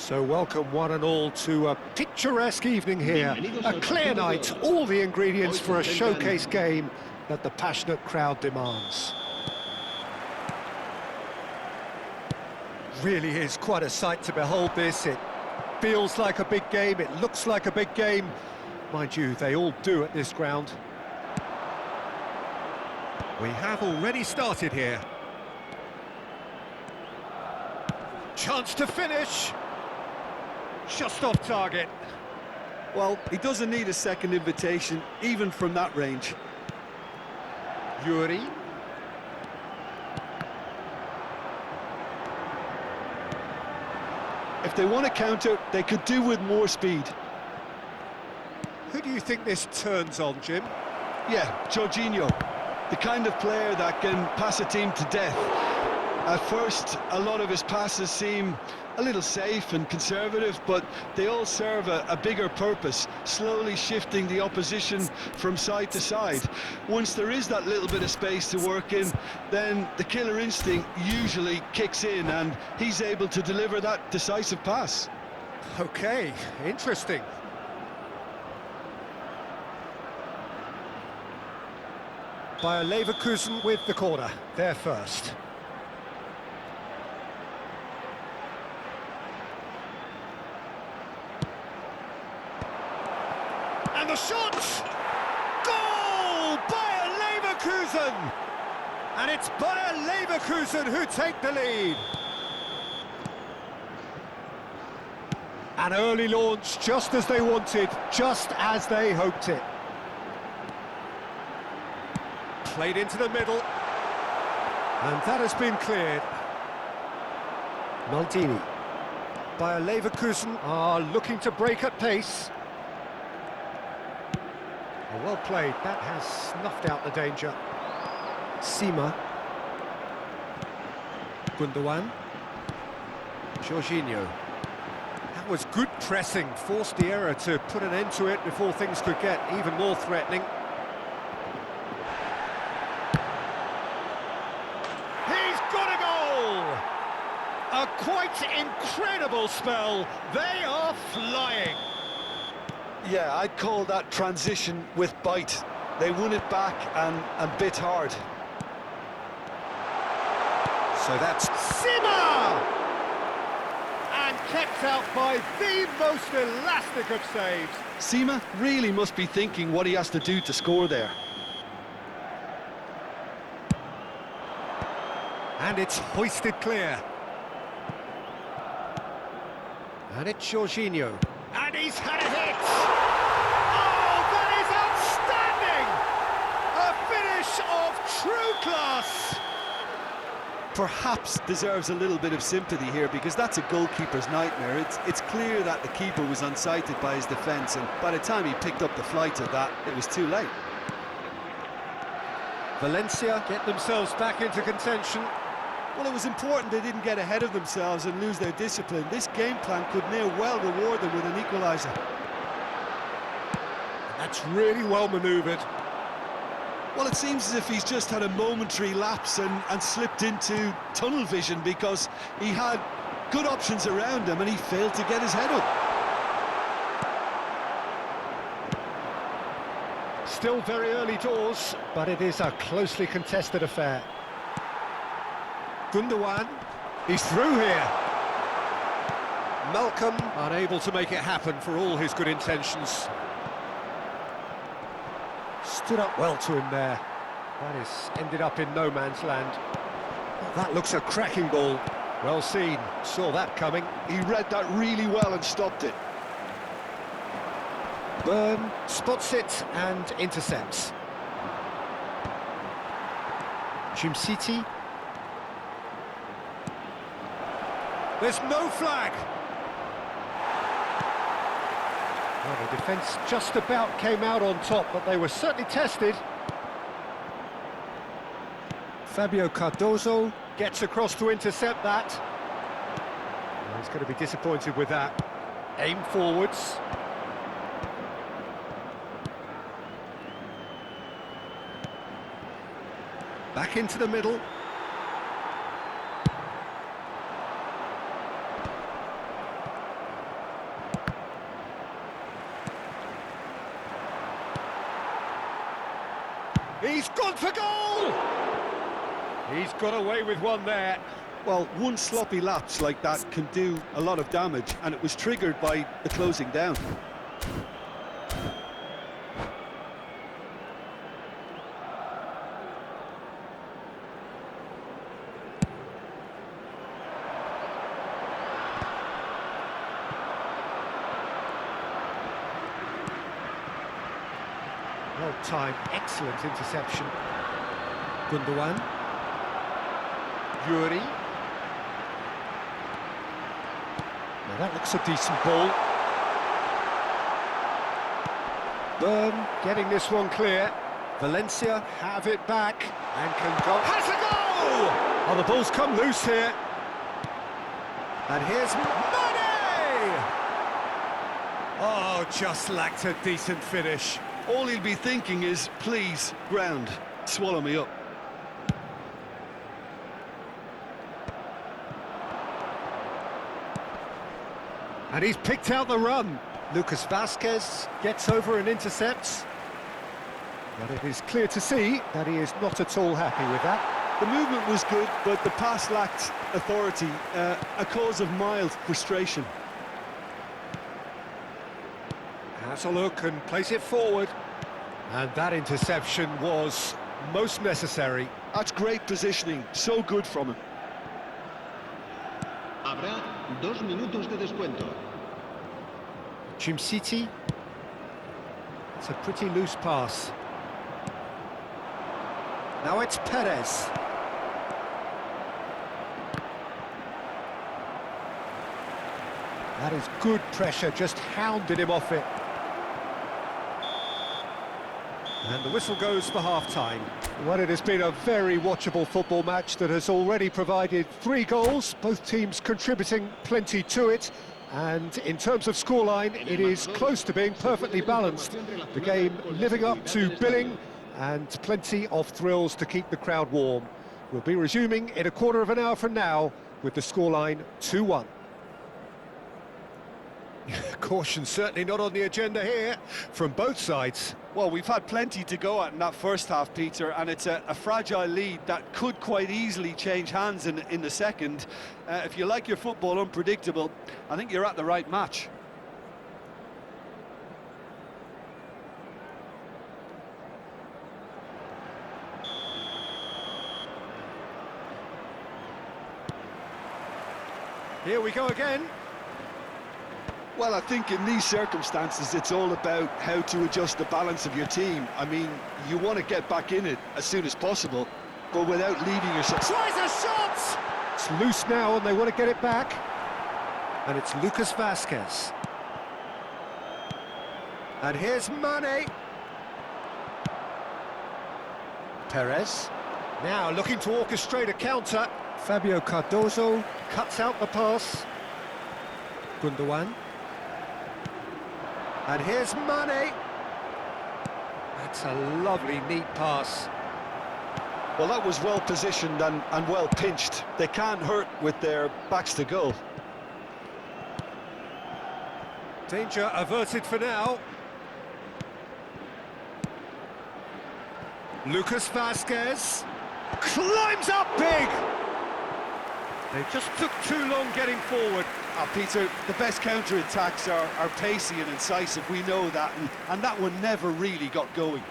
So welcome one and all to a picturesque evening here, a clear night, all the ingredients for a showcase game that the passionate crowd demands. Really is quite a sight to behold this. It feels like a big game, it looks like a big game. Mind you, they all do at this ground. We have already started here. Chance to finish. Just off target. Well, he doesn't need a second invitation, even from that range. Yuri. If they want to counter, they could do with more speed. Who do you think this turns on, Jim? Yeah, Jorginho. The kind of player that can pass a team to death. At first, a lot of his passes seem a little safe and conservative, but they all serve a bigger purpose, slowly shifting the opposition from side to side. Once there is that little bit of space to work in, then the killer instinct usually kicks in, and he's able to deliver that decisive pass. Okay, interesting. Bayer Leverkusen with the corner, they're first. And the shot! Goal! Bayer Leverkusen! And it's Bayer Leverkusen who take the lead. An early launch, just as they wanted, just as they hoped it. Played into the middle. And that has been cleared. Maldini. Bayer Leverkusen are looking to break at pace. Oh, well played, that has snuffed out the danger. Sima. Gundogan. Jorginho. That was good pressing, forced the error to put an end to it before things could get even more threatening. He's got a goal! A quite incredible spell. They are flying. Yeah, I'd call that transition with bite. They won it back and bit hard. So that's Sima! And kept out by the most elastic of saves. Sima really must be thinking what he has to do to score there. And it's hoisted clear. And it's Jorginho. And he's had a hit! Oh, that is outstanding! A finish of true class! Perhaps deserves a little bit of sympathy here, because that's a goalkeeper's nightmare. It's clear that the keeper was unsighted by his defence, and by the time he picked up the flight of that, it was too late. Valencia get themselves back into contention. Well, it was important they didn't get ahead of themselves and lose their discipline. This game plan could near well reward them with an equaliser. That's really well manoeuvred. Well, it seems as if he's just had a momentary lapse and slipped into tunnel vision, because he had good options around him and he failed to get his head up. Still very early doors, but it is a closely contested affair. Gundogan, he's through here. Malcolm unable to make it happen for all his good intentions. Stood up well to him there. That is ended up in no man's land. Well, that looks a cracking ball. Well seen, saw that coming. He read that really well and stopped it. Byrne spots it and intercepts. Jimsiti. There's no flag. Well, the defence just about came out on top, but they were certainly tested. Fabio Cardozo gets across to intercept that. Well, he's going to be disappointed with that. Aim forwards. Back into the middle. He's gone for goal! He's got away with one there. Well, one sloppy lapse like that can do a lot of damage, and it was triggered by the closing down. Well-timed, excellent interception. Gundogan. Yuri. Now that looks a decent ball. Byrne getting this one clear. Valencia have it back and can go. Has a goal! Oh, the ball's come loose here. And here's Mane! Oh, just lacked a decent finish. All he'll be thinking is, please, ground, swallow me up. And he's picked out the run. Lucas Vazquez gets over and intercepts. But it is clear to see that he is not at all happy with that. The movement was good, but the pass lacked authority, a cause of mild frustration. Has a look and plays it forward. And that interception was most necessary. That's great positioning, so good from him. Habrá 2 minutos de descuento. City. It's a pretty loose pass. Now it's Perez. That is good pressure, just hounded him off it. And the whistle goes for half-time. Well, it has been a very watchable football match that has already provided 3 goals, both teams contributing plenty to it. And in terms of scoreline, it is close to being perfectly balanced. The game living up to billing and plenty of thrills to keep the crowd warm. We'll be resuming in a quarter of an hour from now with the scoreline 2-1. Caution certainly not on the agenda here from both sides. Well, we've had plenty to go at in that first half, Peter, and it's a fragile lead that could quite easily change hands in the second. If you like your football unpredictable, I think you're at the right match. Here we go again. Well, I think in these circumstances, it's all about how to adjust the balance of your team. I mean, you want to get back in it as soon as possible, but without leaving yourself... Tries a shot! It's loose now and they want to get it back. And it's Lucas Vazquez. And here's Mane. Perez. Now looking to orchestrate a counter. Fabio Cardozo cuts out the pass. Gundogan. And here's Mane. That's a lovely, neat pass. Well, that was well positioned and well pinched. They can't hurt with their backs to goal. Danger averted for now. Lucas Vazquez climbs up big. They just took too long getting forward. Peter, the best counter-attacks are pacey and incisive, we know that, and that one never really got going.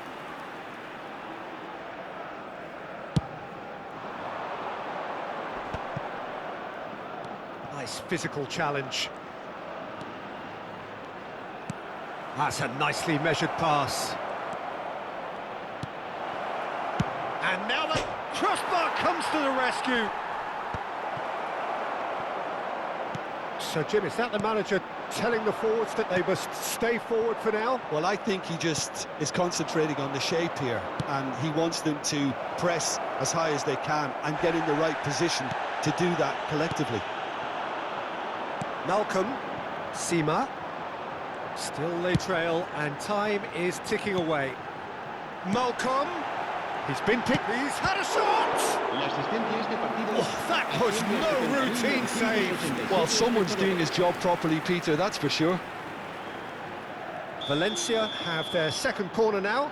Nice physical challenge. That's a nicely measured pass. And now the crossbar comes to the rescue. So, Jim, is that the manager telling the forwards that they must stay forward for now? Well, I think he just is concentrating on the shape here, and he wants them to press as high as they can and get in the right position to do that collectively. Malcolm, Sima, still they trail, and time is ticking away. Malcolm, he's been picked, he's had a shot! Oh, that was no routine save. Well, someone's doing his job properly, Peter, that's for sure. Valencia have their second corner now.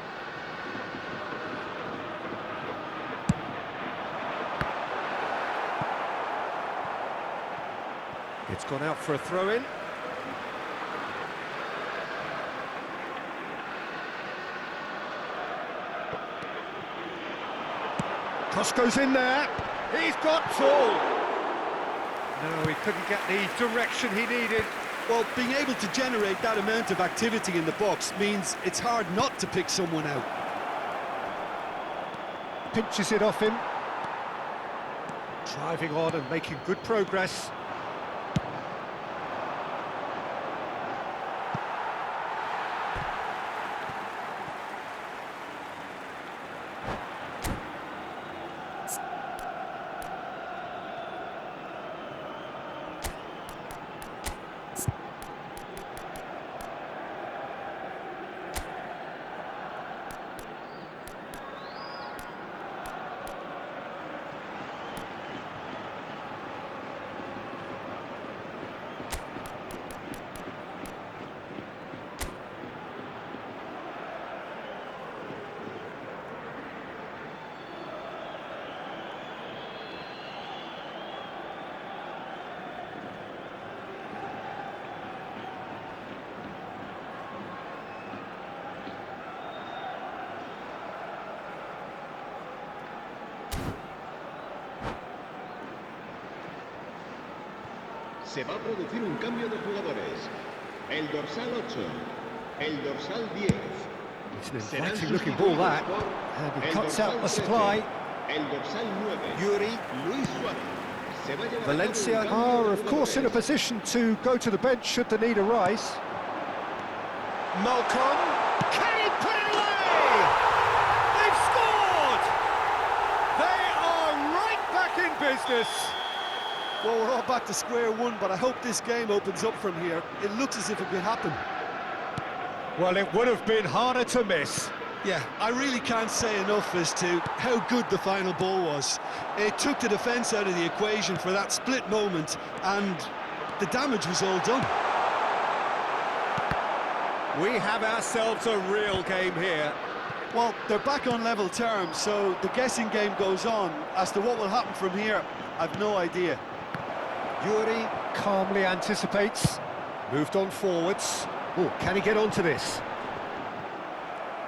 It's gone out for a throw-in. Cross goes in there. He's got Tool. No, he couldn't get the direction he needed. Well, being able to generate that amount of activity in the box means it's hard not to pick someone out. Pinches it off him. Driving on and making good progress. Se va a producir un cambio de jugadores. El dorsal 8, el dorsal 10. It's an inviting looking ball that, and he cuts out the supply. El dorsal 9, Yuri. Luis Suárez. Se va a llevar a cabo un Valencia cambio are, de of course, in a jugadores. position to go to the bench should the need arise. Malcolm, can he put it away? They've scored! They are right back in business. Well, we're all back to square one, but I hope this game opens up from here. It looks as if it could happen. Well, it would have been harder to miss. Yeah, I really can't say enough as to how good the final ball was. It took the defence out of the equation for that split moment, and the damage was all done. We have ourselves a real game here. Well, they're back on level terms, so the guessing game goes on. As to what will happen from here, I've no idea. Yuri calmly anticipates. Moved on forwards. Oh, can he get onto this?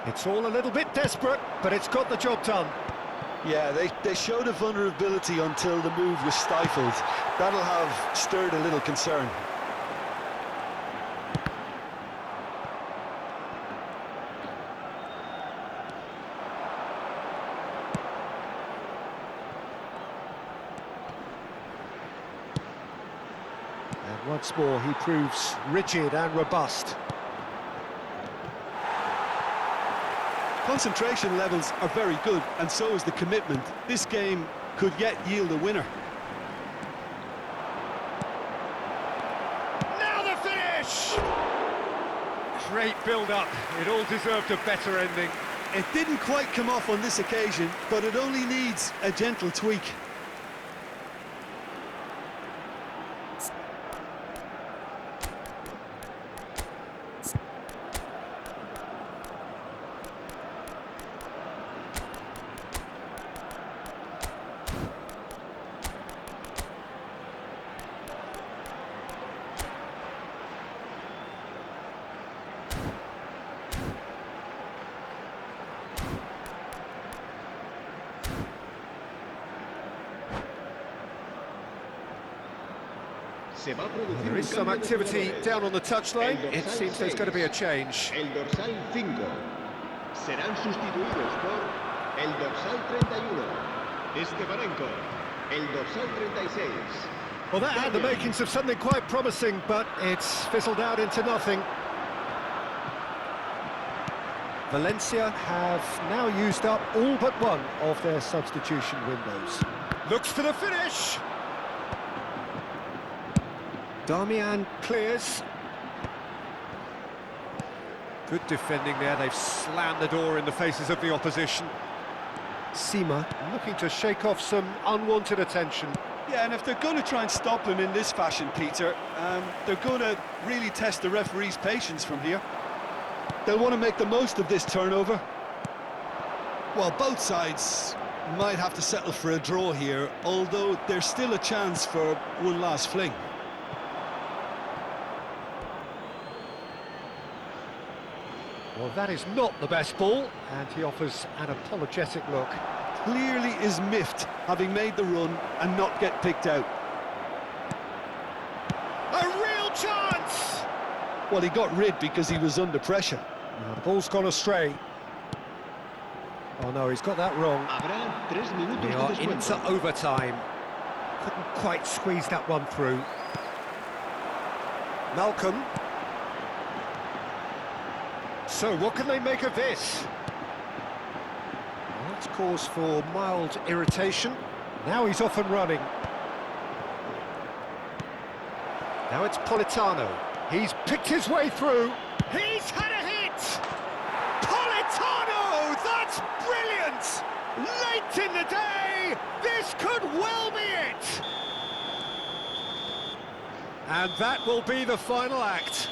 It's all a little bit desperate, but it's got the job done. Yeah, they showed a vulnerability until the move was stifled. That'll have stirred a little concern. And once more, he proves rigid and robust. Concentration levels are very good, and so is the commitment. This game could yet yield a winner. Now the finish! Great build-up. It all deserved a better ending. It didn't quite come off on this occasion, but it only needs a gentle tweak. Se va a producir There un is some cambio de activity jugadores. down on the touchline. El It dorsal seems there's going to be a 6, change. El dorsal 5. Serán sustituidos por el dorsal 31, Estebanenko. El dorsal 36. Well, that had the makings of something quite promising, but it's fizzled out into nothing. Valencia have now used up all but one of their substitution windows. Looks for the finish! Damian clears. Good defending there, they've slammed the door in the faces of the opposition. Sima looking to shake off some unwanted attention. Yeah, and if they're going to try and stop him in this fashion, Peter, they're going to really test the referee's patience from here. They'll want to make the most of this turnover. Well, both sides might have to settle for a draw here, although there's still a chance for one last fling. Well, that is not the best ball, and he offers an apologetic look. Clearly is miffed, having made the run and not get picked out. A real chance! Well, he got rid because he was under pressure. The ball's gone astray. Oh no, he's got that wrong. Habrá 3 minutos We de are descuento. into overtime. Couldn't quite squeeze that one through. Malcolm. So, what can they make of this? Well, that's cause for mild irritation. Now he's off and running. Now it's Politano. He's picked his way through. He's had a hit! Politano! That's brilliant! Late in the day, this could well be it! And that will be the final act.